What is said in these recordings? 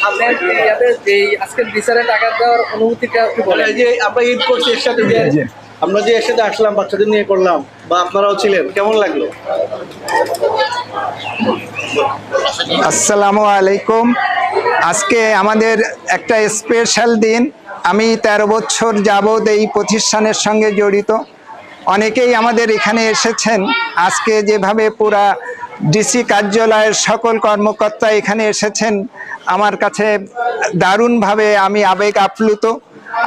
আপনার আজকের বিচারে টাকা দেওয়ার অনুভূতিটা একটু বলেন। এই যে আমরা ঈদ করছি একসাথে, যে আমরা যে একসাথে আসলাম বাচ্চাদের নিয়ে করলাম, বা আপনারাও ছিলেন, কেমন লাগলো? আসসালামু আলাইকুম। আজকে আমাদের একটা স্পেশাল দিন। আমি 13 বছর যাবৎ এই প্রতিষ্ঠানের সঙ্গে জড়িত। অনেকেই আমাদের এখানে এসেছেন। আজকে যেভাবে পুরা ডিসি কার্যালয়ের সকল কর্মকর্তা এখানে এসেছেন, আমার কাছে দারুণভাবে আমি আবেগ আপ্লুত।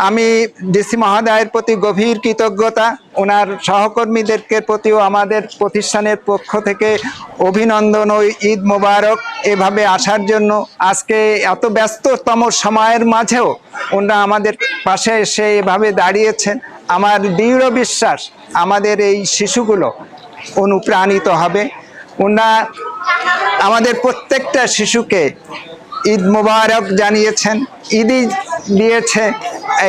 আমি ডিসি মহোদয়ের প্রতি গভীর কৃতজ্ঞতা, ওনার সহকর্মীদেরকে প্রতিও আমাদের প্রতিষ্ঠানের পক্ষ থেকে অভিনন্দন ও ঈদ মোবারক। এভাবে আসার জন্য আজকে এত ব্যস্ততম সময়ের মাঝেও ওনারা আমাদের পাশে এসে এভাবে দাঁড়িয়েছেন। আমার দৃঢ় বিশ্বাস আমাদের এই শিশুগুলো অনুপ্রাণিত হবে। ওনারা আমাদের প্রত্যেকটা শিশুকে ঈদ মোবারক জানিয়েছেন, ঈদই দিয়েছে।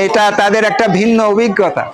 এটা তাদের একটা ভিন্ন অভিজ্ঞতা।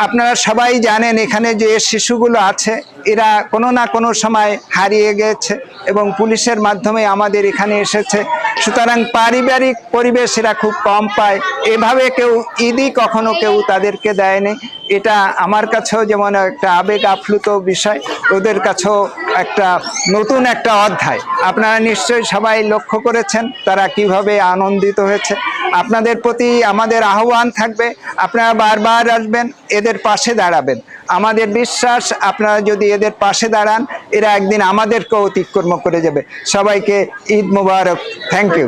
আপনারা সবাই জানেন এখানে যে শিশুগুলো আছে এরা কোনো না কোনো সময় হারিয়ে গেছে এবং পুলিশের মাধ্যমে আমাদের এখানে এসেছে। সুতরাং পারিবারিক পরিবেশ এরা খুব কম পায়। এভাবে কেউ ঈদই কখনো কেউ তাদেরকে দেয়নি। এটা আমার কাছেও যেমন একটা আবেগ আপ্লুত বিষয়, ওদের কাছেও একটা নতুন একটা অধ্যায়। আপনারা নিশ্চয়ই সবাই লক্ষ্য করেছেন তারা কিভাবে আনন্দিত হয়েছে। আপনাদের প্রতি আমাদের আহ্বান থাকবে, আপনারা বারবার আসবেন, এদের পাশে দাঁড়াবেন। আমাদের বিশ্বাস আপনারা যদি এদের পাশে দাঁড়ান, এরা একদিন আমাদেরকেও অতিক্রম করে যাবে। সবাইকে ঈদ মোবারক। Thank you.